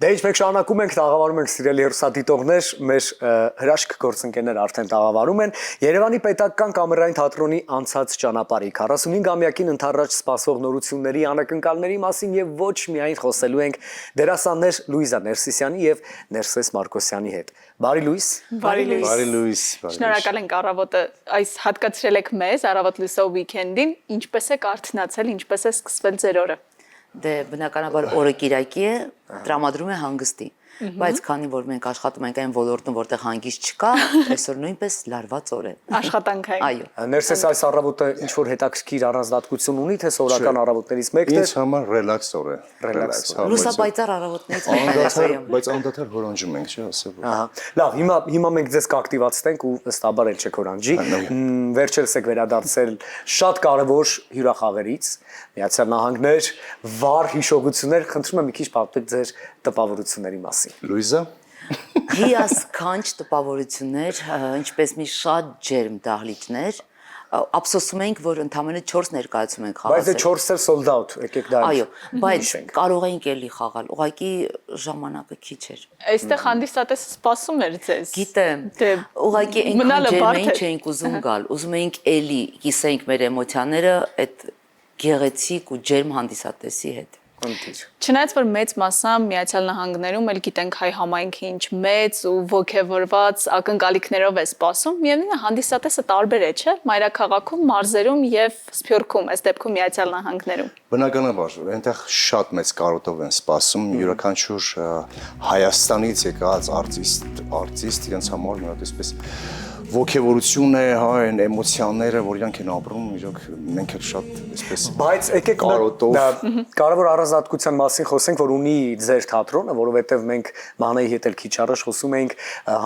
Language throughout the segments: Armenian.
Դե ինչպես շարունակում ենք տաղավարում ենք սիրելի հեռուստադիտողներ, մեր հրաշք գործընկերներ արդեն տաղավարում են Երևանի Պետական կամերային թատրոնի անցած ճանապարհի 45-ամյակին ընթառաջ սպասող նորությունների անակնկալների մասին եւ ոչ միայն խոսելու ենք դերասաններ Լուիզա Ներսիսյանի եւ Ներսես Մարկոսյանի հետ։ Բարի լույս։ Բարի լույս։ Շնորհակալ ենք առավոտը այս հատկացրել եք մեզ առավոտ լույսով վիկենդին, ինչպես եք արթնացել, ինչպես է սկսվել ձեր օրը։ Դե բնականաբար օրը կիրակի է, տրամադրում է հանգստի, բայց քանի որ մենք աշխատում ենք այն ոլորտում, որտեղ հանգիստ չկա, այսօր նույնպես լարված օր է։ Աշխատանքային։ Այո։ Ներսես այս առավոտը ինչ որ հետաքրքիր առանձնահատկություն ունի, թե սովորական առավոտներից մեկն է։ Ինձ համար ռելաքս օր է։ Լուսապայծառ առավոտներից Բայց անդադար հորանջում ենք, չէ՞, ասել։ Ահա։ Լավ, հիմա մենք ձեզ կակտիվացնենք ու ըստաբար էլ չեք հորանջի։ Վերջերս եք վերադարձել շատ կարևոր հյուրախաղերից, Միացյալ Նահանգներ, վառ հիշողություններ, խնդրում եմ մի քիչ պատմեք ձեր տպավորությունների մասին։ Լուիզա։ հիասքանչ տպավորություններ, ինչպես մի շատ ջերմ դահլիճներ, ափսոսում ենք, որ ընդամենը 4 ներկայացում ենք խաղացել։ Բայց դե 4-ը sold out, եկեք դա։ Այո, բայց կարող էինք էլի խաղալ, ուղղակի ժամանակը քիչ էր։ Այստեղ հանդիսատեսը սպասում էր ձեզ։ Գիտեմ, ուղղակի այնքան ջերմային չէինք ուզում գալ, ուզում էինք էլի կիսենք մեր էմոցիաները այդ գեղեցիկ ու ջերմ հանդիսատեսի հետ։ Չնայած որ մեծ մասամբ Միացյալ Նահանգներում էլ գիտենք հայ համայնքը ինչ մեծ ու ոգևորված ակնկալիքներով է սպասում, միևնույն է հանդիսատեսը տարբեր է, չէ՞, մայրաքաղաքում, մարզերում եւ Սփյուռքում, այս դեպքում Միացյալ Նահանգներում։ Բնականաբար, այնտեղ շատ մեծ կարոտով են սպասում, յուրաքանչյուր Հայաստանից եկած արտիստ իրենց համար մի հատ այսպես ոգևորություն է, հա, այն էմոցիաները, որ իրանք են ապրում, իրոք մենք էլ շատ այսպես բայց եկեք կարևոր առանձնահատկության մասին խոսենք, որ ունի ձեր թատրոնը, որովհետև մենք Մանայի հետ էլ քիչ առաջ խոսում էինք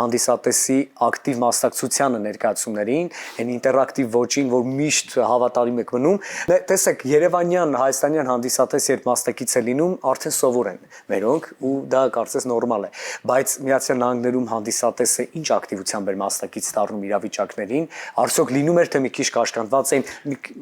հանդիսատեսի ակտիվ մասնակցությանը ներկայացումներին, այն ինտերակտիվ ոճին, որ միշտ հավատարիմ եք մնում։ Տեսեք, երևանյան, հայաստանյան հանդիսատես երբ մասնակից է լինում, արդեն սովոր են մերոնք ու դա կարծես նորմալ է, բայց Միացյալ Նահանգներում հանդիսատեսը ինչ ակտիվությամբ էր մասնակից դառնում իրավիճակներին, արդյոք լինում էր թե մի քիչ կաշկանդված էին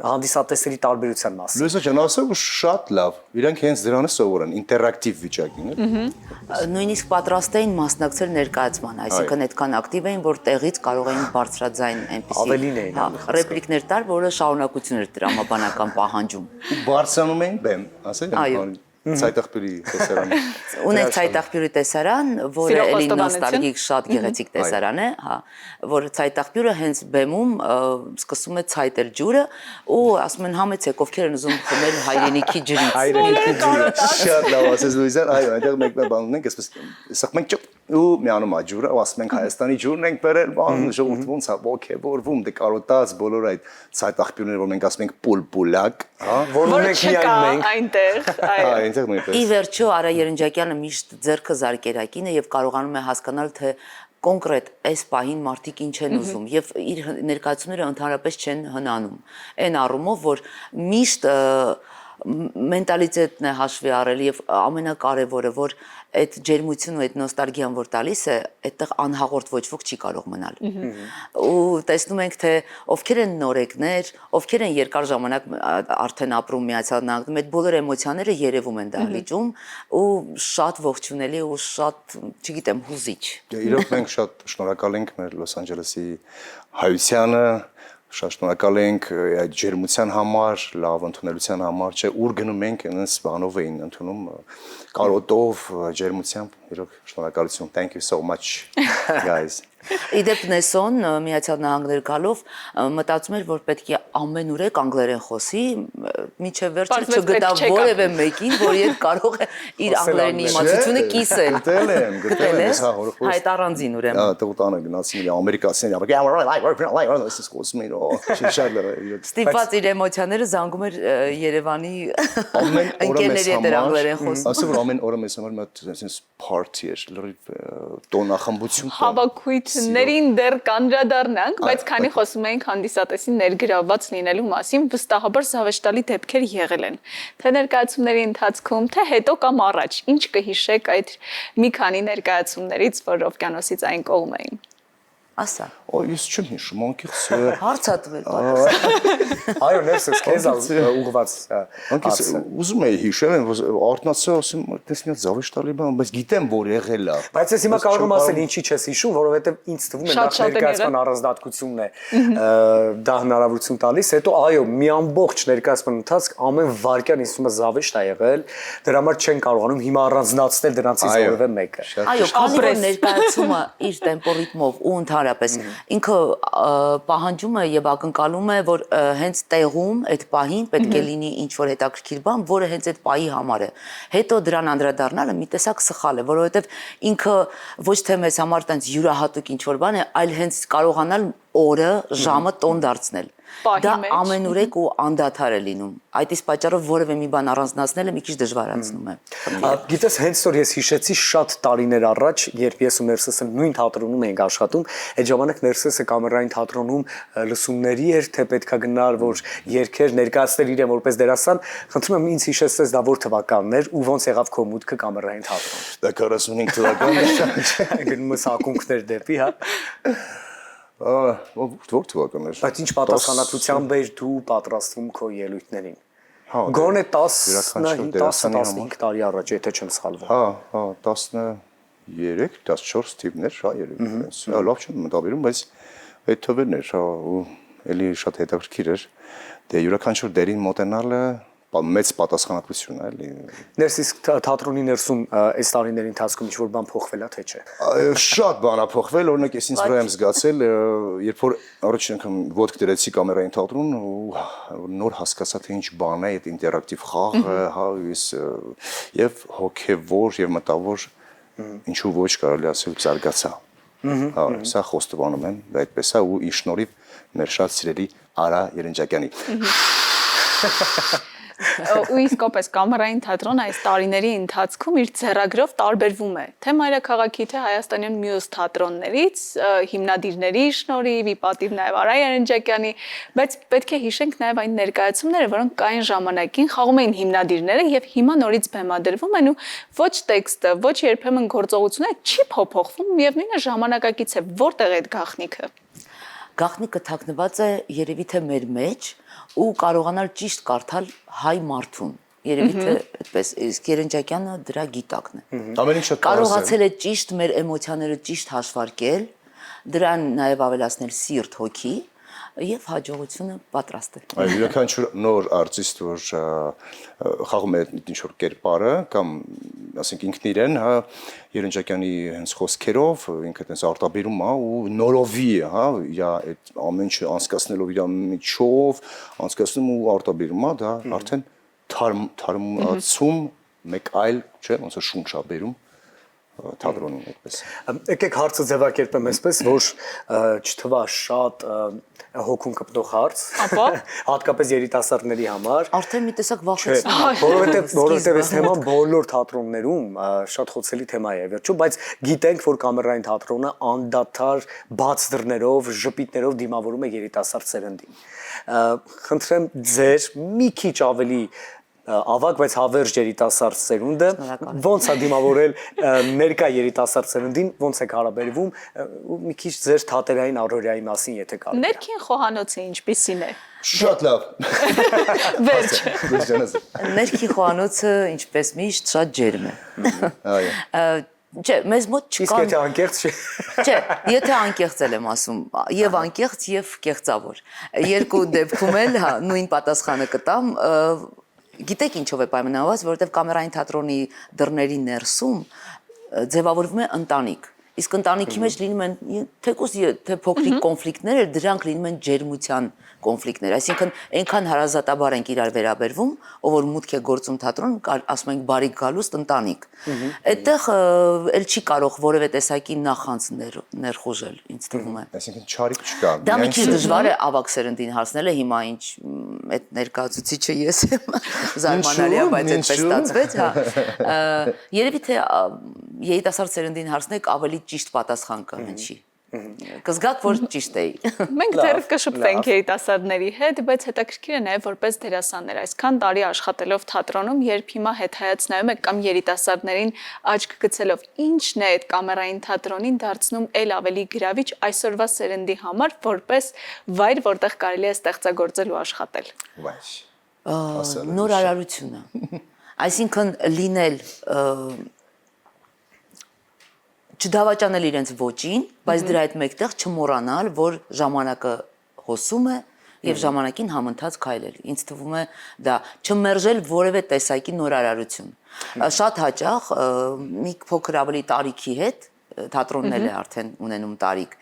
հանդիսատեսերի տարբերության մասին։ Լույսը ջան, ասա ու շատ լավ։ Իրանք հենց դրանը սովոր են, ինտերակտիվ վիճակին, է։ Նույնիսկ պատրաստ էին մասնակցել ներկայացման, այսինքն այդքան ակտիվ էին, որ տեղից կարող էին բարձրաձայն այնպեսի ավելին էին ռեպլիկներ տալ, որը շարունակություն էր տրամաբանական պահանջում։ Ու բարձրանում էին բեմ, ասել Ցայտախպյուրի տեսարանը։ Ունենք Ցայտախպյուրի տեսարան, որը էլի նոստալգիկ շատ գեղեցիկ տեսարան է, հա, որ Ցայտախպյուրը հենց բեմում սկսում է ցայտել ջուրը ու ասում են համեցեք ովքեր են ուզում խմել հայրենիքի ջրից։ Հայրենիքի ջուրը։ Շատ լավ ասես Լուիզան, այո, այնտեղ մեկնաբանում ենք, այսպես սխմում ենք ճուպ ու միանում է ջուրը, ու ասում ենք Հայաստանի ջուրն ենք բերել, բան ժողովուրդը ոնց է ոգևորվում, դե կարոտած բոլոր այդ Ցայտախպյուրները, որ մենք ասում ենք պուլպուլակ, հա, որ մենք միայն այնտեղ, այո։ Ի վերջո Արա Երնջակյանը միշտ ձեռքը զարկերակին է եւ կարողանում է հասկանալ թե կոնկրետ այս պահին մարդիկ ինչ են ուզում եւ իր ներկայացումները ընդհանրապես չեն հնանում։ Այն առումով, որ միշտ մենտալիտետն է հաշվի առել եւ ամենակարևորը, որ այդ ջերմությունը, այդ նոստալգիան, որ տալիս է, այդտեղ անհաղորդ ոչ ոք չի կարող մնալ։ Ու տեսնում ենք, թե ովքեր են նորեկներ, ովքեր են երկար ժամանակ արդեն ապրում Միացյալ Նահանգներում, այդ բոլոր էմոցիաները երևում են դահլիճում ու շատ ողջունելի ու շատ, չգիտեմ, հուզիչ։ Իրոք մենք շատ շնորհակալ ենք մեր Լոս Անջելեսի հայությանը, շատ շնորհակալ ենք այդ ջերմության համար, լավ ընդունելության համար, չէ, ուր գնում ենք, այնպես բանով էին ընդունում, կարոտով, ջերմությամբ, իրոք շնորհակալություն, thank you so much guys։ Իդեպ Նեսոն Միացյալ Նահանգներ գալով մտածում էր, որ պետք է ամենուրեք անգլերեն խոսի, միջև վերջը չգտավ որևէ մեկին, որ իդ կարող է իր անգլերենի իմացությունը կիսել։ Գտել եմ, հա, հորը Այդ առանձին ուրեմն։ Հա, տղուտանը գնացին ամերիկացիների, խոսում էին, շատ լավ է։ Ստիպված իր էմոցիաները զանգում էր Երևանի ընկերների հետ անգլերեն խոսում։ Ասում որ ամեն օրը մեզ համար մի հատ sense party էր, լրիվ տոնախմբություն։ Հավաքույթներին դեռ կանդրադառնանք, բայց քանի խոսում էինք հանդիսատեսի ներգրավված լինելու մասին, վստահաբար զավեշտալի դեպքեր եղել են։ Թե ներկայացումների ընթացքում, թե հետո կամ առաջ, ինչ կհիշեք այդ մի քանի ներկայացումներից, որ օվկիանոսից այն կողմ էին։ Ասա։ Ես չեմ հիշում, անկեղծ։ Հարցա տվել պատասխան։ Այո, ներսես քեզ ուղված Անկեղծ ուզում էի հիշել, արտնացա ասեմ, այդպես մի հատ զավեշ տալի բան, բայց գիտեմ, որ եղել է։ Բայց ես հիմա կարող եմ ասել ինչի չես հիշում, որովհետև ինձ թվում է նախ ներկայացման առանձնահատկությունն է դա հնարավորություն տալիս, հետո այո, մի ամբողջ ներկայացման ընթացք ամեն վարքյան ինձ թվում է զավեշտ է եղել, դրա համար չեն կարողանում հիմա առանձնացնել դրանցից որևէ մեկը։ Այո, քանի որ ներկայացումը իր տեմպո ռիթմով ու ընդհանրապես ինքը պահանջում է եւ ակնկալում է, որ հենց տեղում այդ պահին պետք է լինի ինչ որ հետաքրքիր բան, որը հենց այդ պահի համար է։ Հետո դրան անդրադառնալը մի տեսակ սխալ է, որովհետեւ ինքը ոչ թե մեզ համար տենց յուրահատուկ ինչ որ բան է, այլ հենց կարողանալ օրը, ժամը տոն դարձնել։ Դա ամենուրեք ու անդադար է լինում։ Այդ իսկ պատճառով որևէ մի բան առանձնացնելը մի քիչ դժվարացնում է։ Գիտես, հենց որ ես հիշեցի շատ տարիներ առաջ, երբ ես ու Ներսեսը նույն թատրոնում էինք աշխատում, այդ ժամանակ Ներսեսը կամերային թատրոնում լսումների էր, թե պետքա գնար, որ երգեր ներկայացնել իրեն որպես դերասան, խնդրում եմ ինձ հիշեցրես դա որ թվականն էր ու ոնց եղավ քո մուտքը կամերային թատրոն։ Դա 45 թվականն է։ Գնում ես ակունքներ դեպի, հա։ Որ թվականն էր։ Բայց ինչ պատասխանատվությամբ էր դու պատրաստվում քո ելույթներին։ Գոնե 10-15 տարի առաջ, եթե չեմ սխալվում։ Հա, 13-14 թիվներ, հա, երևի այնպես։ Լավ չեմ մտաբերում, բայց այդ թվերն էր, հա, ու էլի շատ հետաքրքիր էր։ Դե յուրաքանչյուր դերին մոտենալը մեծ պատասխանատվություն է, էլի։ Ներսիս թատրոնի ներսում այս տարիների ընթացքում ինչ-որ բան փոխվել է, թե չէ։ Շատ բան է փոխվել, օրինակ ես ինձ վրա եմ զգացել, երբ որ առաջին անգամ ոտք դրեցի կամերային թատրոն ու նոր հասկացա թե ինչ բան է այդ ինտերակտիվ խաղը, հա, եւ հոգեվոր եւ մտավոր ինչու ոչ կարելի ասել զարգացա։ Հա, սա խոստովանում եմ, այդպես է ու ի շնորհիվ մեր շատ սիրելի Արա Երնջակյանի։ Ու իսկապես կամերային թատրոնը այս տարիների ընթացքում իր ձեռագրով տարբերվում է թե մայրաքաղաքի, թե հայաստանյան մյուս թատրոններից, հիմնադիրների շնորհիվ, ի պատիվ նաև Արա Երնջակյանի, բայց պետք է հիշենք նաև այն ներկայացումները, որոնք կային ժամանակին խաղում էին հիմնադիրները եւ հիմա նորից բեմադրվում են ու ոչ տեքստը, ոչ երբեմն գործողությունը չի փոփոխվում եւ նույնը ժամանակակից է, որտեղ է այդ գաղտնիքը։ Գաղտնիքը թաքնված է երևի թե մեր մեջ ու կարողանալ ճիշտ կարդալ հայ մարդուն։ Երևի թե այդպես, իսկ Երնջակյանը դրա գիտակն է։ Ամեն ինչը կարողացել է ճիշտ մեր էմոցիաները ճիշտ հաշվարկել, դրան նաև ավելացնել սիրտ, հոգի եւ հաջողությունը պատրաստ է։ Այո, յուրաքանչյուր նոր արտիստ, որ խաղում է ինչ որ կերպարը կամ ասենք ինքն իրեն, հա, Երնջակյանի հենց խոսքերով ինքը այդպես արտաբերում է ու նորովի է, հա, իր այդ ամեն ինչ անցկացնելով իր միջով, անցկացնում ու արտաբերում է, դա արդեն թարմացում մեկ այլ, չէ, ոնց է շունչ է բերում թատրոնում այդպես։ Եկեք հարցը ձևակերպեմ այսպես, որ չթվա շատ հոգուն կպտող հարց, հատկապես երիտասարդների համար։ Արդեն մի տեսակ վախեցնում է, որովհետև այս թեման բոլոր թատրոններում շատ խոցելի թեմա է վերջում, բայց գիտենք, որ կամերային թատրոնը անդադար բաց դռներով, ժպիտներով դիմավորում է երիտասարդ սերնդին։ Խնդրեմ ձեր մի քիչ ավելի ավակ, բայց հավերժ երիտասարդ սերունդը ոնց է դիմավորել ներկա երիտասարդ սերունդին, ոնց է հարաբերվում ու մի քիչ ձեր թատերային առօրյայի մասին, եթե կարելի է։ Ներքին խոհանոցը ինչպիսին է։ Շատ լավ։ Վերջ։ Ներքին խոհանոցը ինչպես միշտ շատ ջերմ է։ Այո։ Չէ, մեզ մոտ չկան։ Իսկ եթե անկեղծ չէ։ Չէ, եթե անկեղծ եմ ասում, եւ անկեղծ եւ կեղծավոր։ Երկու դեպքում էլ, հա, նույն պատասխանը կտամ։ Գիտեք ինչով է պայմանավորված, որովհետև կամերային թատրոնի դռների ներսում ձևավորվում է ընտանիք։ Իսկ ընտանիքի մեջ լինում են թեկուզ թե փոքրիկ կոնֆլիկտներ, դրանք լինում են ջերմության կոնֆլիկտներ, այսինքն այնքան հարազատաբար ենք իրար վերաբերվում, ով որ մուտք է գործում թատրոն, ասում ենք բարիք գալուստ ընտանիք։ Այդտեղ էլ չի կարող որևէ տեսակի նախանց ներխուժել, ինձ թվում է։ Այսինքն չարիք չկա։ Դա մի քիչ դժվար է ավակ սերնդին հարցնելը, հիմա ինչ այդ ներկայացուցիչը ես եմ զարմանալի է, բայց այդպես ստացվեց, հա։ Երևի թե երիտասարդ սերնդին հարցնեք ավելի ճիշտ պատասխան կհնչի։ Կզգաք, որ ճիշտ էի։ Մենք դեռ կշփվենք երիտասարդների հետ, բայց հետաքրքիր է նաև որպես դերասաններ, այսքան տարի աշխատելով թատրոնում, երբ հիմա հետհայաց նայում եք կամ երիտասարդներին աչք գցելով, ի՞նչն է այդ կամերային թատրոնին դարձնում էլ ավելի գրավիչ այսօրվա սերնդի համար, որպես վայր, որտեղ կարելի է ստեղծագործել ու աշխատել։ Վայ։ Նորարարությունը։ Այսինքն լինել չդավաճանել իրենց ոճին, բայց դրա հետ մեկտեղ չմոռանալ, որ ժամանակը հոսում է եւ ժամանակին համընթաց քայլել։ Ինձ թվում է դա չմերժել որևէ տեսակի նորարարություն։ Շատ հաճախ մի փոքր ավելի տարիքի հետ թատրոնն էլ է արդեն ունենում տարիք։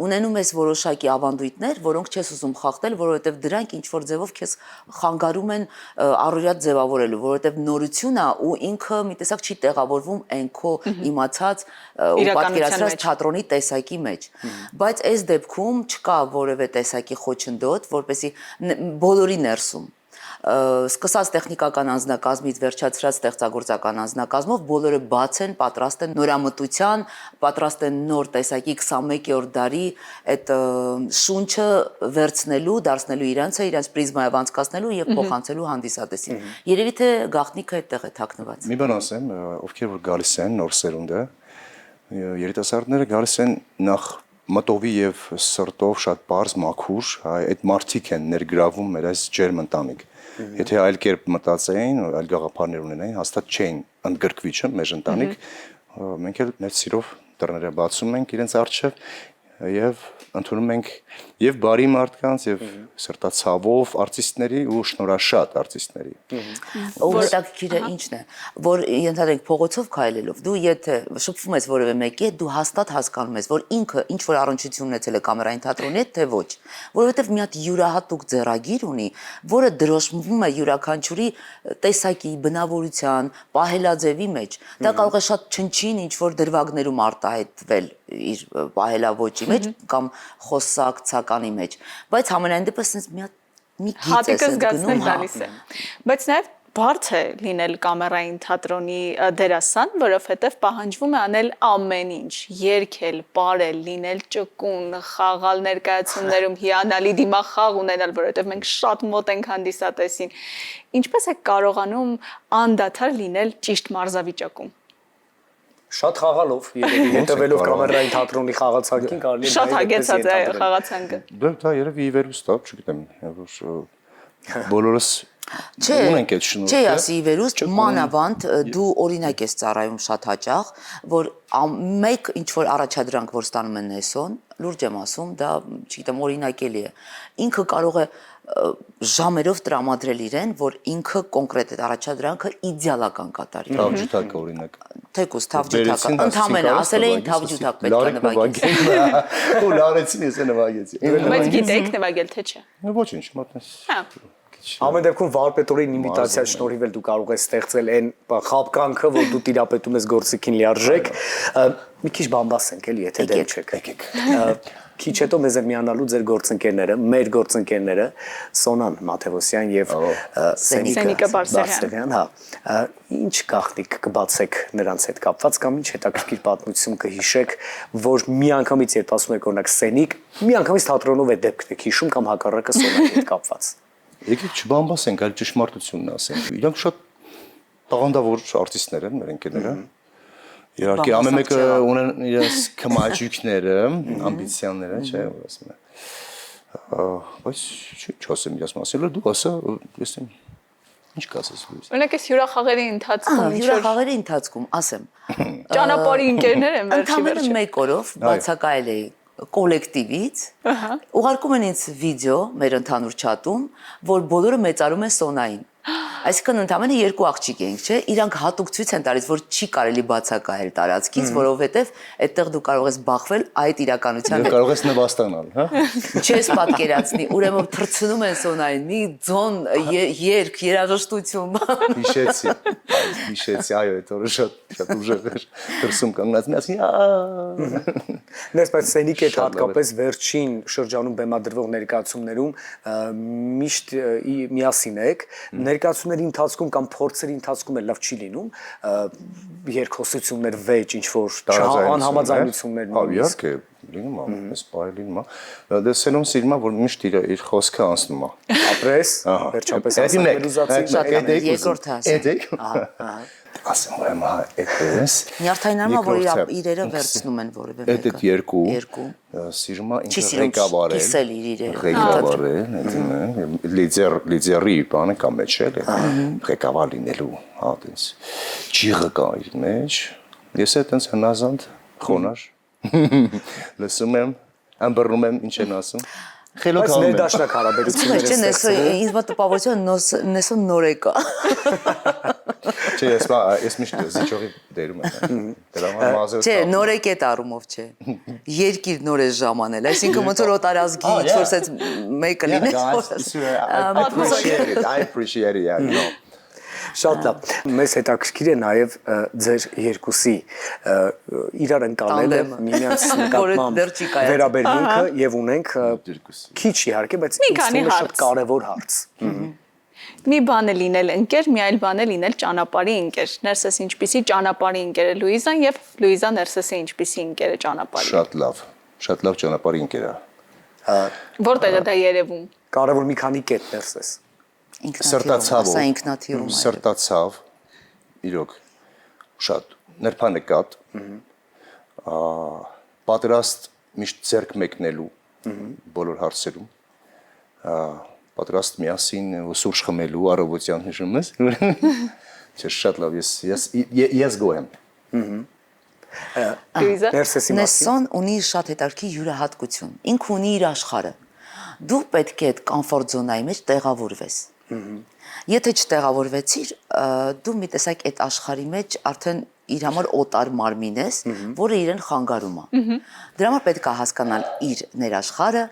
Ունենում ես որոշակի ավանդույթներ, որոնք չես ուզում խախտել, որովհետև դրանք ինչ որ ձևով քեզ խանգարում են առօրյա ձևավորելու, որովհետև նորությունն է ու ինքը մի տեսակ չի տեղավորվում այն քո իմացած ու պատկերացրած թատրոնի տեսակի մեջ։ Բայց այս դեպքում չկա որևէ տեսակի խոչընդոտ, որպեսզի բոլորի ներսում սկսած տեխնիկական անձնակազմից վերջացրած ստեղծագործական անձնակազմով բոլորը բաց են, պատրաստ են նորամտության, պատրաստ են նոր տեսակի 21-րդ դարի այդ շունչը վերցնելու, դարձնելու իրենց պրիզմայով անցկացնելու եւ փոխանցելու հանդիսատեսին։ Երևի թե գաղտնիքը այդտեղ է թաքնված։ Մի բան ասեմ, ովքեր որ գալիս են նոր սերունդը, երիտասարդները գալիս են նախ մտովի եւ սրտով շատ բարձ մաքուր, այդ մարդիկ են ներգրավում մեր այս ջերմ ընտանիք։ Եթե այլ կերպ մտածեին, այլ գաղափարներ ունենային, հաստատ չէին ընդգրկվի չէ մեր ընտանիք, մենք էլ մեր սիրով դռները բացում ենք իրենց առջև եւ ընդունում ենք եւ բարի մարդկանց եւ սրտացավով արտիստների ու շնորհաշատ արտիստների։ Ու հետաքրքիրը ինչն է, որ ենթադրենք փողոցով քայլելով դու եթե շփվում ես որևէ մեկի հետ, դու հաստատ հասկանում ես, որ ինքը ինչ որ առնչություն ունեցել է կամերային թատրոնի հետ, թե ոչ, որովհետեւ մի հատ յուրահատուկ ձեռագիր ունի, որը դրոշմվում է յուրաքանչյուրի տեսակի, բնավորության, պահելաձևի մեջ։ Դա կարող է շատ չնչին ինչ որ դրվագներում արտահայտվել իր պահելավոճի մեջ կամ խոսակցականի մեջ, բայց համենայն դեպս sense մի գիծ է գնում գալիս է։ Բայց նաև բարդ է լինել կամերային թատրոնի դերասան, որովհետև պահանջվում է անել ամեն ինչ, երգել, պարել, լինել ճկուն, խաղալ ներկայացումներում, հիանալի դիմախաղ ունենալ, որովհետև մենք շատ մոտ ենք հանդիսատեսին։ Ինչպես է կարողանում անդադար լինել ճիշտ մարզավիճակում։ Շատ խաղալով, երևի հետևելով կամերային թատրոնի խաղացանկին կարելի է շատ հագեցած է խաղացանկը։ Դա երևի ի վերուստ է, չգիտեմ, որ բոլորս ունենք այդ շնորհքը։ Չէ, ասի ի վերուստ, մանավանդ դու օրինակ ես ծառայում շատ հաճախ, որ մեկ ինչ որ առաջադրանք որ ստանում են Նեսոն, լուրջ եմ ասում, դա, չգիտեմ, օրինակելի է։ Ինքը կարող է ժամերով տրամադրել իրեն, որ ինքը կոնկրետ այդ առաջադրանքը իդեալական կատարի։ Թավջութակը օրինակ։ Թեկուս թավջութակը, ընդհանրապես ասել էին թավջութակ պետք է նվագել։ Ու լարեցին ես նվագեցի։ Բայց գիտեք նվագել թե չէ։ Ոչինչ, մատնես։ Ամեն դեպքում վարպետորին իմիտացիա շնորհիվ էլ դու կարող ես ստեղծել այն խաբկանքը, որ դու տիրապետում ես գործիքին լիարժեք։ Մի քիչ բամբասենք էլի, եթե դեմ չեք։ Քիչ հետո մեզ էլ միանալու ձեր գործընկերները, մեր գործընկերները Սոնան Մաթևոսյան եւ Սենիկը Բարսեղյան, հա։ Ինչ գաղտնիք կբացեք նրանց հետ կապված կամ ինչ հետաքրքիր պատմություն կհիշեք, որ միանգամից երբ ասում եք օրինակ Սենիկ, միանգամից թատրոնով է դեպքն եք հիշում կամ հակառակը Սոնանի հետ կապված։ Եկեք չբամբասենք, այլ ճշմարտությունն ասենք։ Իրանք շատ տաղանդավոր արտիստներ են, մեր ընկերները։ Իհարկե ամեն մեկը ունեն իրենց կմաճուկները, ամբիցիաները, չէ՞, որ ասում են։ Բայց չասեմ իրաց մասին, դու ասա, ես ինչ կասես լույս։ Օրինակ էս հյուրախաղերի ընթացքում հյուրախաղերի ընթացքում ասեմ։ Ճանապարհի ընկերներ են վերջի Ընդհանրապես մեկ օրով բացակայել էի կոլեկտիվից, ուղարկում են ինձ վիդեո մեր ընդհանուր չաթում, որ բոլորը մեծարում են Սոնային։ Այսինքն ընդամենը երկու աղջիկ ենք, չէ՞, իրանք հատուկ ցույց են տալիս, որ չի կարելի բացակայել տարածքից, որովհետև այդտեղ դու կարող ես բախվել այդ իրականության հետ։ Կարող ես նվաստանալ, հա։ Չես պատկերացնի, ուրեմն թրցնում են Սոնային, մի ձոն երգ, երաժշտություն։ Հիշեցի, այո, այդ օրը շատ ուժեղ էր։ Դրսում կանգնած մի ասի, Նես բայց Սենիկի հետ հատկապես վերջին շրջանում բեմադրվող ներկայացումներում միշտ միասին եք, ներկայացումների ընթացքում կամ փորձերի ընթացքում էլ լավ չի լինում, երկխոսություններ վեճ ինչ որ անհամաձայնություններ իհարկե, լինում է, այս բայ լինում է։ Դե սելում սիրում է, որ միշտ իր խոսքը անցնում է։ Ապրես, վերջապես ասել ուզացի։ Երկրորդ ասեմ։ Ասեմ եմ հա այդպես Նյարդայնարը որ իրերը վերցնում են որևէ մեկը այդ երկու սիրում է ինքը ղեկավարել կիսել իր իրերը ղեկավարել լիդերի բանը կա մեջ էլ ղեկավար լինելու հա այդպես ջիղը կա իր մեջ ես է այդպես հնազանդ խոնար լսում եմ ամբռնում եմ ինչ են ասում Բայց ներդաշնակ հարաբերություններ են ստեղծվում։ Ինձ մոտ տպավորություն նեսոն նոր եկա։ Չէ, ես միշտ զիջողի դերում եմ։ Դրա համար մազը։ Չէ, նոր եկետ առումով չէ։ Երկիր նոր է ժամանել, այսինքն ոնց որ օտարազգի ինչ-որ սենց մեկը լինի։ I appreciate it, yeah. Շատ լավ։ Մեզ հետաքրքիր է նաև ձեր երկուսի իրար ընկալելը, միմյանց նկատմամբ վերաբերմունքը եւ ունենք քիչ իհարկե, բայց ինձ շատ կարևոր հարց։ Մի բան է լինել ընկեր, մի այլ բան է լինել ճանապարհի ընկեր։ Ներսես ինչպիսի ճանապարհի ընկեր է Լուիզան եւ Լուիզա Ներսեսը ինչպիսի ընկեր է ճանապարհի։ Շատ լավ ճանապարհի ընկեր է։ Որտեղ է դա երևում։ Կարևոր մի քանի կետ Ներսես։ Սրտացավ իրոք շատ ներփանեկատ պատրաստ միշտ ձեռք մեկնելու բոլոր հարցերում պատրաստ միասին սուրճ խմելու առավոտյան հիշում ես չէ շատ լավ ես գոհ եմ Նեսոն ունի շատ հետաքրքիր յուրահատկություն ինքը ունի իր աշխարհը դու պետք է այդ կոմֆորտ զոնայի մեջ տեղավորվես Եթե չտեղավորվեցիր, դու մի տեսակ այդ աշխարհի մեջ արդեն իր համար օտար մարմին ես, որը իրեն խանգարում է։ Դրա համար պետք է հասկանալ իր ներաշխարհը,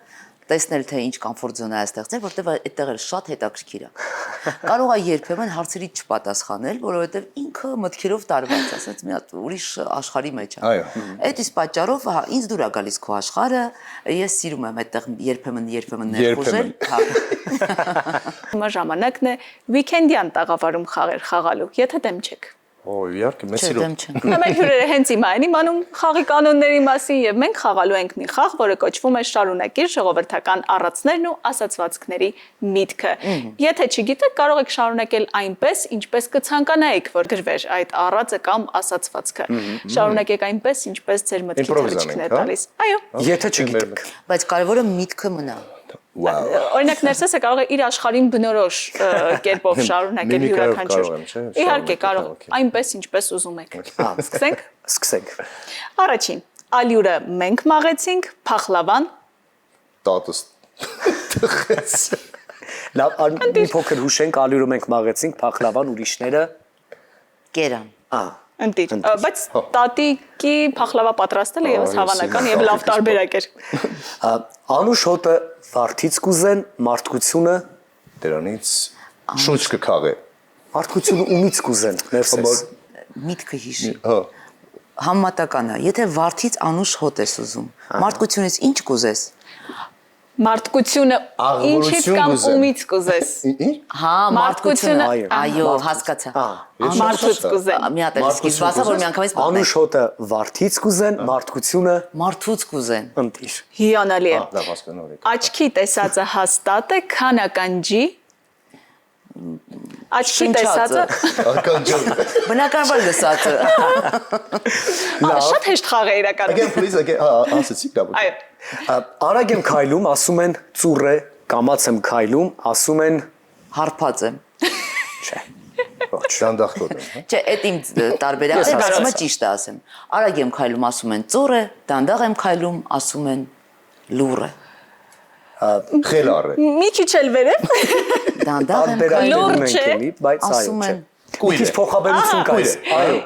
տեսնել թե ինչ կոմֆորտ զոնա է ստեղծել, որտեղ այդտեղ էլ շատ հետաքրքիր է։ Կարող է երբեմն հարցերի չպատասխանել, որովհետև ինքը մտքերով տարված, ասած մի հատ ուրիշ աշխարհի մեջ է։ Այդ իսկ պատճառով, հա, ինձ դուր է գալիս քո աշխարհը, ես սիրում եմ այդտեղ երբեմն ներխուժել, հա։ Հիմա ժամանակն է վիկենդյան տաղավարում խաղեր խաղալու, եթե դեմ չեք։ Իհարկե, մեծ սիրով։ Մեր հյուրերը հենց հիմա են իմանում խաղի կանոնների մասին եւ մենք խաղալու ենք մի խաղ, որը կոչվում է շարունակիր ժողովրդական առածներն ու ասացվածքների միտքը։ Եթե չգիտեք, կարող եք շարունակել այնպես, ինչպես կցանկանայիք, որ գրվեր այդ առածը կամ ասացվածքը։ Շարունակեք այնպես, ինչպես ձեր մտքի թռիչքն է տալիս։ Այո։ Եթե չգիտեք։ Բայց կարևորը միտքը մնա։ Օրինակ Ներսեսը կարող է իր աշխարհին բնորոշ կերպով շարունակել յուրաքանչյուր։ Իհարկե կարող, այնպես ինչպես ուզում եք։ Սկսենք։ Սկսենք։ Առաջին, ալյուրը մենք մաղեցինք, փախլավան։ Տատս տխեց։ Լավ, մի փոքր հուշենք, ալյուրը մենք մաղեցինք, փախլավան ուրիշները Կերան։ Ընտիր, բայց տատիկի փախլավա պատրաստելը եւս հավանական եւ լավ տարբերակ էր։ Անուշ հոտը վարդից կուզեն, մարդկությունը Դրանից շուտ կքաղե։ Մարդկությունը ումից կուզեն, Ներսես։ Միտքը հիշի։ Համատական է, եթե վարդից անուշ հոտ ես ուզում, մարդկությունից ինչ կուզես։ Մարդկությունը ինչից կամ ումից կուզես։ Հա, մարդկությունը, այո, հասկացա։ Մարդուց կուզեն։ Մի հատ էլ սկիզբ ասա, որ միանգամից Անուշ հոտը վարդից կուզեն, մարդկությունը մարդուց կուզեն։ ընտիր։ Հիանալի է։ Դա հասկանալ եք։ Աչքի տեսածը հաստատ է, քանականջի։ Աչքի տեսածը Բնականաբար լսածը։ Շատ հեշտ խաղ է իրականում։ Again, please, ասացի դա։ Այո։ Արագ եմ քայլում, ասում են ծուռ է, կամաց եմ քայլում, ասում են Հարբած եմ։ չէ։ Դանդաղ կոտ։ Չէ, այդ իմ տարբերակն է, բայց հիմա ճիշտ է ասեմ։ Արագ եմ քայլում, ասում են ծուռ է, դանդաղ եմ քայլում, ասում են լուռ է։ Խելառ է։ Մի քիչ էլ վերև։ Դանդաղ եմ Լուռ չէ, բայց այո, ասում չէ։ են Մի քիչ փոխաբերություն կա։ Այո։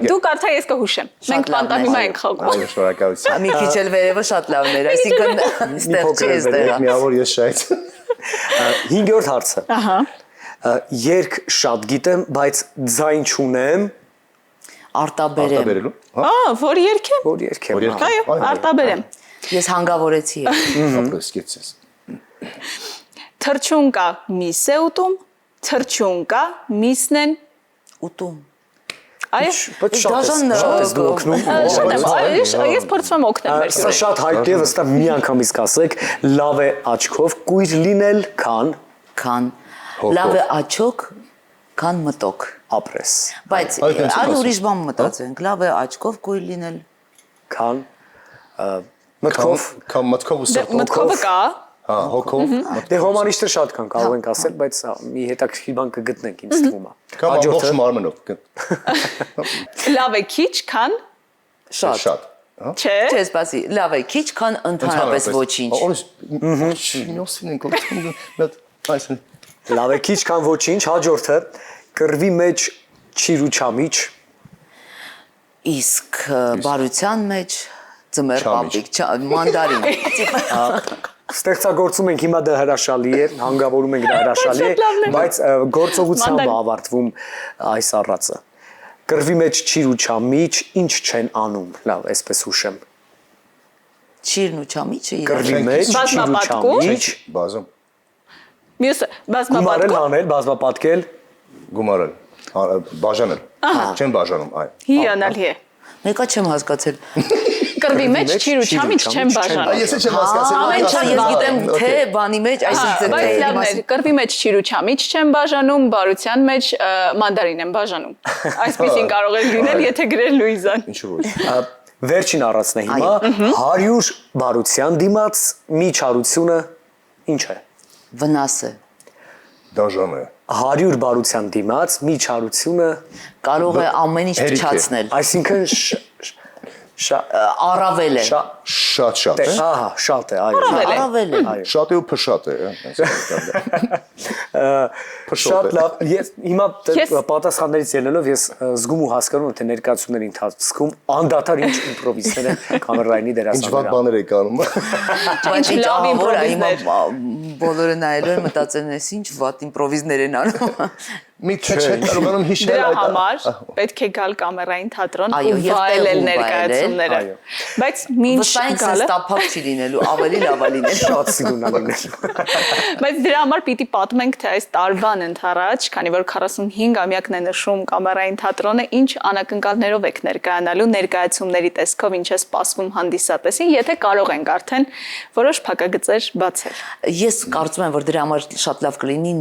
Դու կարծա ես կհուշեմ։ Մենք պանտամիմա ենք խաղում։ Այո, շնորհակալություն։ մի քիչ էլ վերևը շատ լավն էր, այսինքն ստեղ չի էստեղ։ Միավոր ես շայթ։ 5-րդ հարցը։ Ահա։ Երկ շատ գիտեմ, բայց ձայն չունեմ, Արտաբերեմ։ Արտաբերելու։ Որ երկեմ։ որ երկեմ։ Այո, արտաբերեմ։ Ես հանգավորեցի եմ։ Ապրես կեցես։ Թրջուն կա միս է ուտում, թրջուն կա միսն են Ուտում։ Այո, Բայց շատ ես դու օգնում։ շատ եմ, ես փորձում եմ օգնել մեր Սա շատ հայտնի է, վստահ մի անգամից կասեք, լավ է աչքով կույր լինել, քան լավ է աչոք, քան մտոք։ ապրես, Բայց այլ ուրիշ բան մտածենք, լավ է աչքով կույր լինել, քան մտքով։ Կամ մտքով ու սրտով։ մտքովը կա, Հա, հոգով։ Դե հոմանիշտը շատ կան, կարող ենք ասել, բայց մի հետաքրքիր բան կգտնենք, ինձ թվում է։ Կամ ամբողջ մարմնով։ լավ է քիչ, քան շատ։ Շատ։ չէ, Չէ, սպասի, լավ է քիչ, քան ընդհանրապես ոչինչ։ Նոսին ենք այստեղ։ Լավ է քիչ քան ոչինչ, հաջորդը կռվի մեջ չիրուչամիջ, Իսկ բարության մեջ ծմեր Չամիչ։ պապիկ, մանդարին։ ստեղծագործում ենք հիմա դա հրաշալի է, հանգավորում ենք դա հրաշալի Շատ լավն է, է։ բայց գործողությամբ Մանդարին։ ավարտվում այս առածը։ Կռվի մեջ չիրուչամիջ, ինչ չեն անում, լավ, այսպես հուշեմ։ Չիրն ու չամիչը իրար։ Կռվի մեջ Բազմապատկում։ չիրուչամիջ, Բազում։ մյուսը գումարել բազմապատկում, հանել, բազմապատկել, Գումարել։ Բաժանել։ Չեն բաժանում, այ։ հիանալի է։ Մեկը չեմ հասկացել։ Կռվի մեջ չիրուչամիչ չեմ բաժանում։ Ես չեմ հասկացել։ Ամեն Ես ինչ գիտեմ թե բանի մեջ, այսինքն Բայց թե լավն է, կռվի մեջ չիրուչամիչ չեմ բաժանում, բարության մեջ մանդարին եմ բաժանում։ Այսպեսին կարող է լինել, եթե գրել Լուիզան։ Ինչու՞ ոչ։ վերջին առածն է հիմա, 100 բարության դիմաց մի չարությունը ինչ է։ վնաս է։ Դաժան է։ 100 բարության դիմաց մի չարությունը, Կարող է ամեն ինչ հերիք է։ փչացնել։ այսինքն Առավել է։ Շատ է։ ահա, շատ է, այո։ Առավել է։ Շատ է ու փշատ է։ Շատ լավ։ Ես հիմա Ես- պատասխաններից ելնելով ես զգում ու հասկանում եմ թե ներկայացումների ընթացքում անդադար ինչ իմպրովիզներ են կամերային Ինչ վատ դերասանները։ բաներ եք անում։ Բայց ինչ լավ ահավոր է, իմպրովիզներ։ հիմա բոլորը նայելու են մտածեն, ես ինչ վատ իմպրովիզներ են անում։ Մի չէ կարողանում հիշել Դրա այդ համար պետք է գալ կամերային թատրոն Այո, ու եւ վայելել տեղում ներկայացումները։ Այո։ Բայց մինչ Վստահ եմ, գալը, ստափակ չի լինելու, ավելի լավ է լինելու։ Շատ սիրունալիներ։ բայց դրա համար պիտի պատմենք, թե այս տարվան ընթരാճ, քանի որ 45 ամյակն է նշում կամերային թատրոնը, ինչ անակնկալներով եք ներկայանալու, ներկայացումների տեսքով ինչ է սպասվում հանդիսատեսին, եթե կարող ենք արդեն որոշ փակագծեր բացել։ Ես կարծում եմ, որ դրա համար շատ լավ կլինի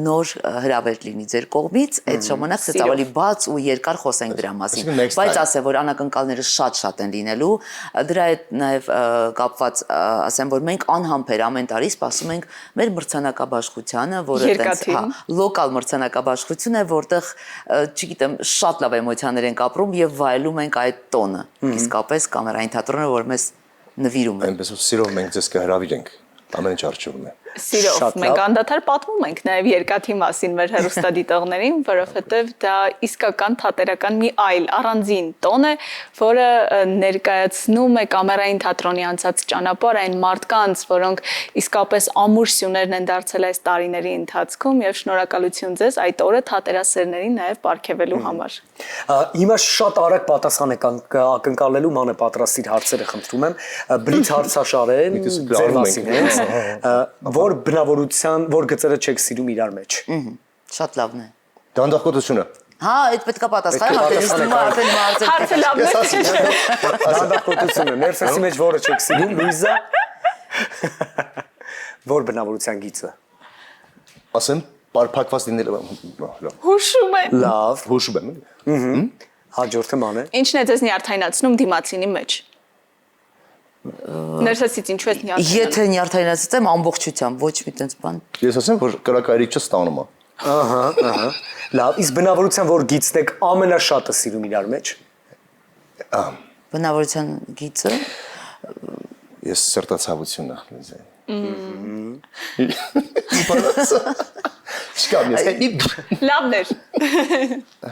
նոր հրավեր լինի ձեր կողմից, այդ ժամանակ ծավալի բաց ու երկար խոսենք դրա մասին։ Այսինքն next Բայց time. ասեմ, որ անակնկալները շատ են լինելու, դրա հետ նաև կապված ասեմ, որ մենք անհամբեր ամեն տարի սպասում ենք մեր մրցանակաբաշխությանը, որը Երկաթին։ լոկալ մրցանակաբաշխություն է, որտեղ չգիտեմ, շատ լավ էմոցիաներ ենք ապրում եւ վայելում ենք այդ տոնը։ Իսկապես կամերային թատրոնը, որ մեզ նվիրում է։ Այնպես որ սիրով մենք ձեզ կհրավիրենք։ Ամեն ինչ արժևում է։ Սիրով Շատ մենք լավ։ անդադար պատմում ենք նաև երկաթի մասին մեր հեռուստադիտողներին, որովհետև դա իսկական թատերական մի այլ առանձին տոն է, որը ներկայացնում է կամերային թատրոնի անցած ճանապարհ այն մարդկանց, որոնք իսկապես ամուր սյուներն են դարձել այս տարիների ընթացքում եւ շնորհակալություն ձեզ այդ օրը թատերասերներին նաև ապարգևելու համար։ Հիմա շատ արագ պատասխան եք ակնկալելու, մանե պատրաստիր հարցերը խնդրում եմ։ Բլիթ հարցաշարեն ձեր մասին հենց, որ բնավորության, որ գծերը չեք սիրում իրար մեջ։ Շատ լավն է։ Դանդաղկոտությունը։ Հա, այդ պետքա պատասխանը, արդեն հարցը Հարցը լավն է։ Դանդաղկոտությունը, ներսեսի մեջ որը չեք սիրում, Լուիզա։ Որ բնավորության գիծը։ Ասեմ, պարփակված լինելը։ Հուշում է։ Լավ, Հուշում եմ։ հաջորդը մանե։ Ինչն է ձեզ նյարդայնացնում դիմացինի մեջ։ Ներսեսից ինչու ես նյարդայնանում։ Եթե նյարդայնացած եմ ամբողջությամբ, ոչ մի տենց բան։ Ես ասեմ, որ կրակայրիկ չստանում է։ Ահա։ Լավ, իսկ բնավորության որ գիծն եք ամենաշատը սիրում իրար մեջ։ Բնավորության գիծը Ես սրտացավությունը։ Շկամ ես։ Լավն էր։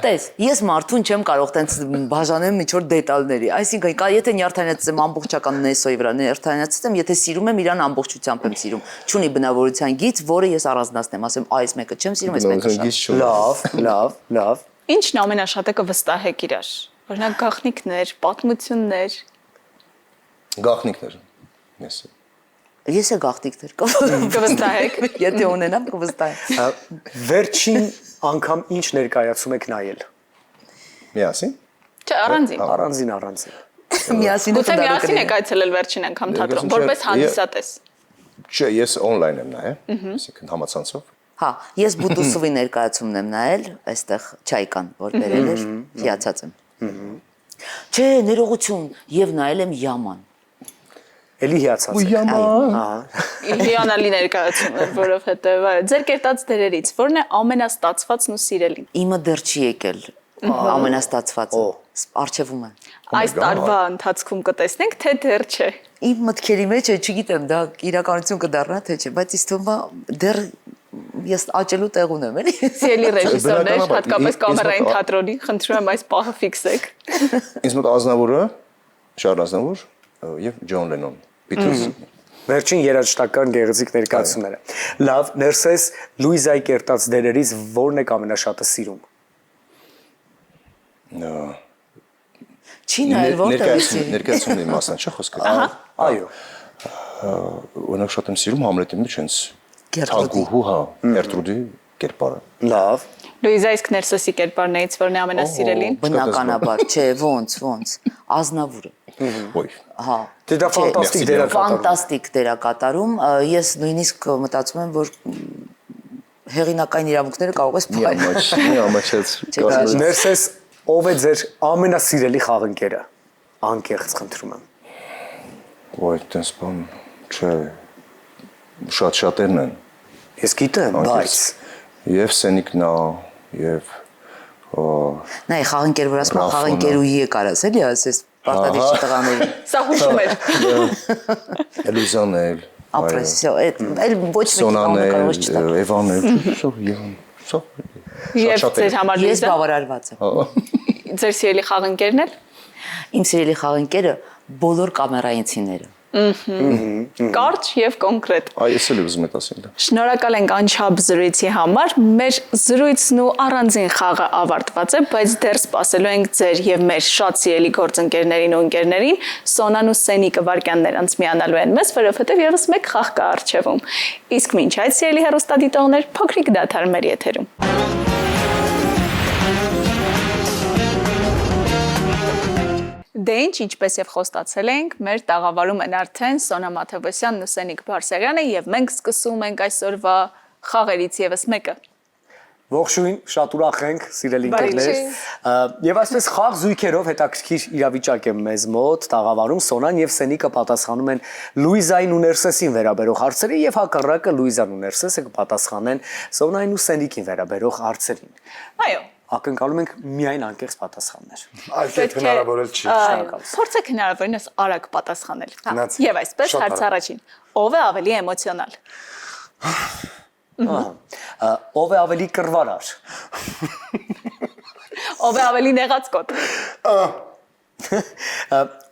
տես, ես մարդուն չեմ կարող տենց բաժանել միջոր դետալների։ Այսինքն, կա եթե նյարդայնացած եմ ամբողջական նեսոյի վրա, նյարդայնացած եմ, եթե սիրում եմ իրան ամբողջությամբ եմ սիրում։ Չունի բնավորության գիծ, որը ես առանձնացնեմ, ասեմ, այս մեկը չեմ սիրում, այս մեկը շատ։ Լավ։ Ինչն ամենաշատը կվստահեք իրար։ Օրինակ գաղտնիքներ, պատմություններ։ Գաղտնիքներ։ Ես։ Ես է գաղտնիքներ Կվստահեք։ Եթե ունենամ, կվստահեմ։ Վերջին անգամ ինչ ներկայացում եք նայել։ Միասին։ Չէ, առանձին։ Առանձին։ Միասին Գուցե միասին եք այցելել վերջին անգամ թատրոն, որպես հանդիսատես։ Չէ, ես on-line եմ նայել, այսինքն համացանցով։ Հա, ես Բուդուսովի ներկայացումն եմ նայել, այստեղ Չայկան, որ բերել էր, հիացած եմ։ Չէ, ներողություն, եւ նայել եմ Yaman։ Էլի հիացած եք։ Հիանալի ներկայացում էր, որովհետև ձեր կերտած դերերից ո՞րն է ամենաստացվածն ու սիրելին։ Իմը դեռ չի եկել ամենաստացվածը։ Արխիվում է։ Այս տարվա ընթացքում կտեսնենք, թե դեռ չէ։ Իմ մտքերի մեջ է, չգիտեմ, դա իրականություն կդառնա թե չէ, բայց ինձ թվում է դեռ ես աճելու տեղ ունեմ, էլի։ Սիրելի ռեժիսորներ, հատկապես կամերային թատրոնի, խնդրում եմ այս պահը ֆիքսեք։ Ինձ մոտ Ազնավուրը, Շարլ Ազնավուր եւ Ջոն Լենոն, Beatles։ Վերջին երաժշտական գեղեցիկ ներկայացումները։ Լավ, ներսես Լուիզայի կերտած դերերից ո՞րն եք ամենաշատը սիրում։ Չի նայել որտեղ է։ Ներկայացումների մասն չէ խոսքը։ Այո։ Օրինակ շատ եմ սիրում Համլետի մեջ հենց Գերտրուդի։ Թագուհու, հա, Գերտրուդի կերպարը։ Լավ։ Լուիզա իսկ ներսոսի կերպարներից ո՞րն է ամենասիրելին։ Բնականաբար, չէ, ոնց, Ազնավուրը։ Ոյ։ Հա։ Դե դա ֆանտաստիկ դերակատարում։ Ֆանտաստիկ դերակատարում, ես նույնիսկ մտածում եմ, որ հեղինակային իրավունքները կարող ես փոխել։ Մի ամաչեց։ Ներսես ով է ձեր ամենասիրելի խաղընկերը։ Անկեղծ խնդրում եմ։ Ոյ, տես բան, չէ։ Շատ-շատերն են։ Ես գիտեմ, բայց Եվ Սենիկնա, եւ Նայ խաղընկեր, որ ասում խաղընկերուհի է կարաս, էլի ասես պարտադիր տղաներին։ Սա հուշում էր։ Էլուզան էլ, Ապրեսիո, այլ ոչ մեկի Սոնան կողմը կարող էլ, ես չտալ։ Էվան էլ, սա Եվ ձեր համար Ես Լուիզա, բավարարված եմ։ ձեր սիրելի խաղընկերն էլ։ Իմ սիրելի խաղընկերը բոլոր կամերայինցիները։ Կարճ եւ կոնկրետ։ Այ ես էլ ուզում եմ ասել դա։ Շնորհակալ ենք անչափ զրույցի համար։ Մեր զրույցն ու առանձին խաղը ավարտված է, բայց դեռ սպասելու ենք ձեր եւ մեր շատ սիրելի գործընկերներին ու ընկերներին։ Սոնան ու Սենիկը վարքյաններ անց միանալու են մեզ, որովհետեւ եւս մեկ խաղ կա առջևում։ Իսկ մինչ այդ սիրելի հեռուստադիտողներ, փոքրիկ դադար մեր եթերում։ Դե ինչ, ինչպես եւ խոստացել ենք, մեր տաղավարում են արդեն Սոնա Մաթևոսյանն ու Սենիկ Բարսեղյանը եւ մենք սկսում ենք այսօրվա խաղերից եւս մեկը։ ողջույն, շատ ուրախ ենք, սիրելի ընկերներ։ Եվ այսպես խաղ զույգերով հետաքրքիր իրավիճակ է մեզ մոտ տաղավարում Սոնան եւ Սենիկը պատասխանում են Լուիզային ու Ներսեսին վերաբերող հարցերի եւ հակառակը Լուիզան ու Ներսեսը կպատասխանեն Սոնային ու Սենիկին վերաբերող հարցերին։ Այո։ Ակնկալում ենք միայն անկեղծ պատասխաններ։ Այդ հնարավոր էլ չի։ Փորձեք հնարավորինս արագ պատասխանել։ Գնաց։ Եվ այսպես Շատ հարց արագ։ առաջին։ Ով է ավելի էմոցիոնալ։ Ով է ավելի կռվարար։ Ով է ավելի նեղացկոտ։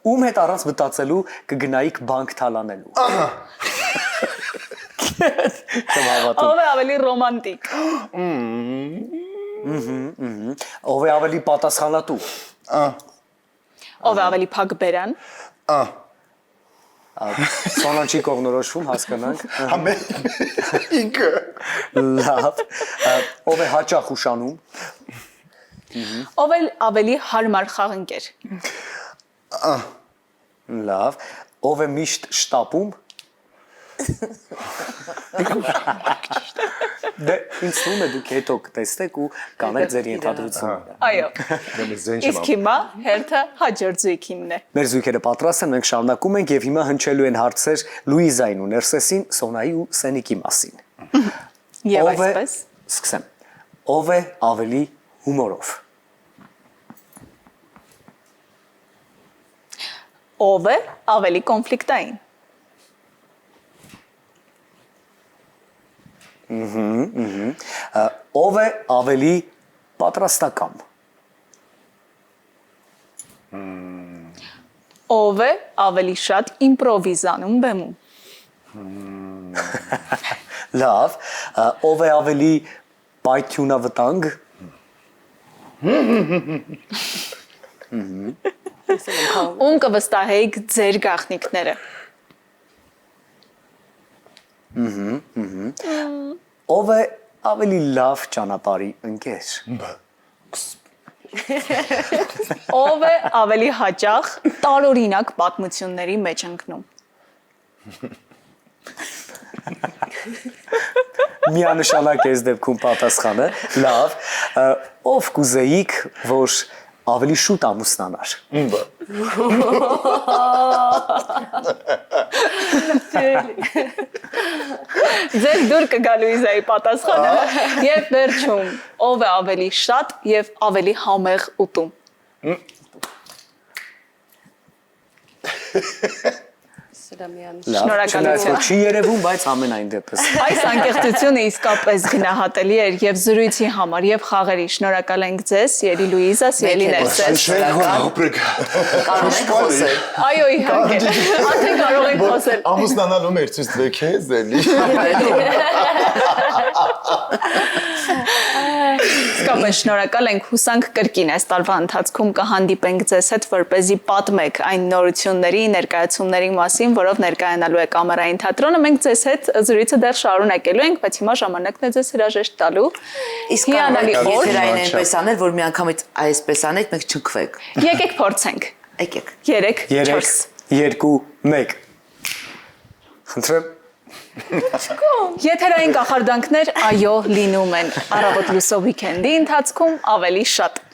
Ում հետ առանց մտածելու կգնայիք բանկ թալանելու։ Չեմ հավատում։ Ով է ավելի ռոմանտիկ։ Ով է ավելի պատասխանատու։ Ով է ավելի փակ բերան։ Սոնան չի կողնորոշվում, հասկանանք։ Ամեն ինքը Լավ։ Ով է հաճախ ուշանում։ Ով է ավելի հարմար խաղընկեր։ Լավ։ Ով է միշտ շտապում։ Դե ինձ թվում է դուք հետո կտեսնեք ու կանեք ձեր ենթադրությունը։ Այո։ Դեմից ձեն Իսկ հիմա հերթը հաջորդ զույգինն է։ Մեր զույգերը պատրաստ են, մենք շարունակում ենք եւ հիմա հնչելու են հարցեր Լուիզային ու Ներսեսին, Սոնայի ու Սենիկի մասին։ Եվ այսպես։ Սկսեմ։ Ով է ավելի հումորով։ Ով է ավելի կոնֆլիկտային։ Ով է ավելի պատրաստական։ Ով է ավելի շատ իմպրովիզանում բեմում։ Լավ, ով է ավելի պայթյունավտանգ։ Ում կվստահեիք ձեր գաղտնիքները։ Ով է ավելի լավ ճանապարհի ընկեր։ Ով է ավելի հաճախ տարօրինակ պատմությունների մեջ ընկնում։ Միանշանակ այս դեպքում պատասխանը, լավ, ով կուզեիք, որ ավելի շուտ ամուսնանար։ Ձեր դուր կգա Լուիզայի պատասխանը եւ վերջում ով է ավելի շատ եւ ավելի համեղ ուտում։ Շնորհակալություն։ Չի երևում, բայց ամենայն դեպս։ Այս անկեղծությունը իսկապես գնահատելի էր եւ զրույցի համար եւ խաղերի։ Շնորհակալ ենք ձեզ, Սիրելի Լուիզա, սիրելի Ներսես։ Կարող եք խոսել։ Այո, իհարկե։ Արդեն կարող եք խոսել։ Ամուսնանալու մեր ցույց տվեք քեզ էլի։ Իսկապես շնորհակալ ենք, հուսանք կրկին այս տարվա ընթացքում կհանդիպենք ձեզ հետ, որպեսզի պատմեք այն նորությունների, ներկայացումների մասին, որով ներկայանալու է Կամերային թատրոնը։ Մենք ձեզ հետ զրույցը դեռ շարունակելու ենք, բայց հիմա ժամանակն է ձեզ հրաժեշտ տալու։ Իսկ հիանալի օր։ եթերային այնպես անել, որ միանգամից այսպես անեք, մենք չնքվեք։ Եկեք փորձենք։ Եկեք։ 3, 4։ 2, 1։ Խնդրեմ։ Եթերային կախարդանքներ այո լինում են։ Առավոտ լուսո վիկենդի ընթացքում ավելի շատ։